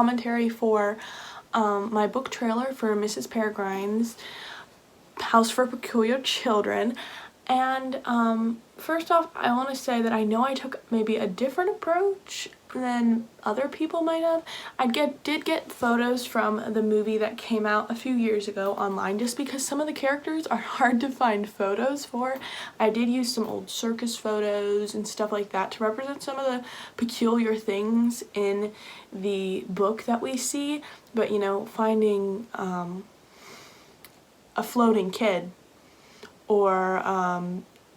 commentary for my book trailer for Mrs. Peregrine's House for Peculiar Children. And first off, I want to say that I know I took maybe a different approach than other people might have. I did get photos from the movie that came out a few years ago online, just because some of the characters are hard to find photos for. I did use some old circus photos and stuff like that to represent some of the peculiar things in the book that we see. But you know, finding a floating kid, or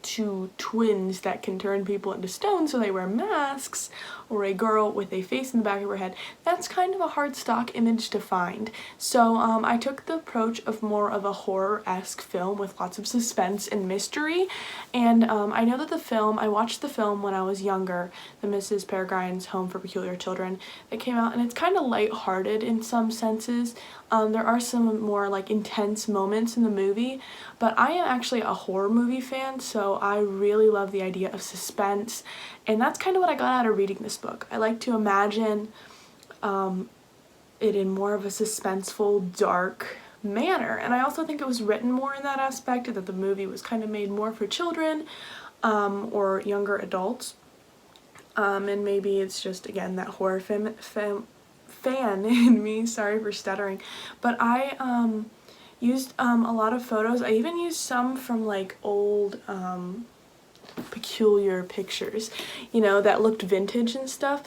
two twins that can turn people into stone so they wear masks, or a girl with a face in the back of her head, that's kind of a hard stock image to find. So I took the approach of more of a horror-esque film with lots of suspense and mystery. And I know that I watched the film when I was younger, the Mrs. Peregrine's Home for Peculiar Children. It came out, and it's kind of lighthearted in some senses. There are some more like intense moments in the movie, but I am actually a horror movie fan, so I really love the idea of suspense, and that's kind of what I got out of reading this book. I like to imagine it in more of a suspenseful, dark manner, and I also think it was written more in that aspect, that the movie was kind of made more for children or younger adults, and maybe it's just, again, that horror fan in me, sorry for stuttering, but I used a lot of photos. I even used some from like old peculiar pictures, you know, that looked vintage and stuff,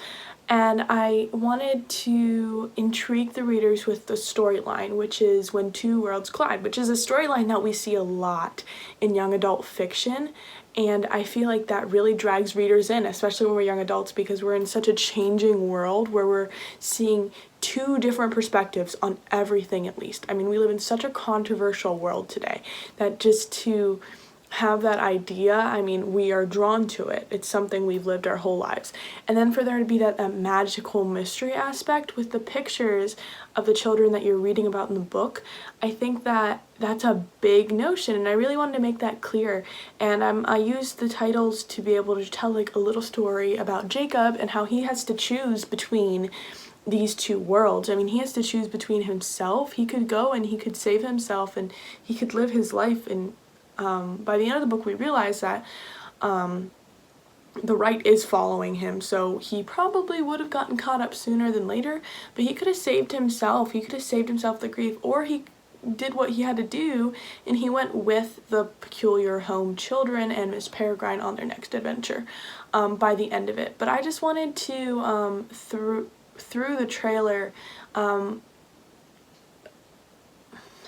and I wanted to intrigue the readers with the storyline, which is When Two Worlds Collide, which is a storyline that we see a lot in young adult fiction. And I feel like that really drags readers in, especially when we're young adults, because we're in such a changing world where we're seeing two different perspectives on everything, at least. I mean, we live in such a controversial world today that just to have that idea, I mean, we are drawn to it. It's something we've lived our whole lives. And then for there to be that magical mystery aspect with the pictures of the children that you're reading about in the book, I think that that's a big notion, and I really wanted to make that clear. And I used the titles to be able to tell like a little story about Jacob and how he has to choose between these two worlds. I mean, he has to choose between himself. He could go and he could save himself and he could live his life, and by the end of the book we realize that the right is following him, so he probably would have gotten caught up sooner than later, but he could have saved himself. He could have saved himself the grief, or he did what he had to do and he went with the Peculiar Home children and Miss Peregrine on their next adventure by the end of it. But I just wanted to through the trailer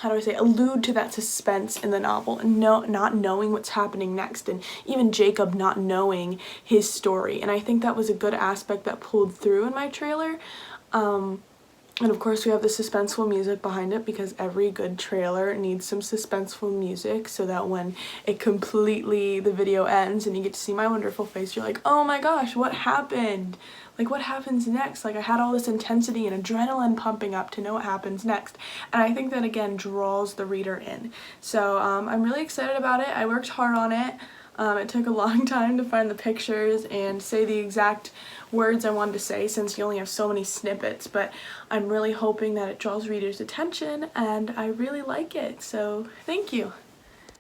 allude to that suspense in the novel, and not knowing what's happening next, and even Jacob not knowing his story. And I think that was a good aspect that pulled through in my trailer. And of course we have the suspenseful music behind it, because every good trailer needs some suspenseful music, so that when the video ends and you get to see my wonderful face, you're like, oh my gosh, what happened? Like, what happens next? Like, I had all this intensity and adrenaline pumping up to know what happens next. And I think that, again, draws the reader in. So I'm really excited about it. I worked hard on it. It took a long time to find the pictures and say the exact words I wanted to say, since you only have so many snippets, but I'm really hoping that it draws readers' attention, and I really like it, so thank you.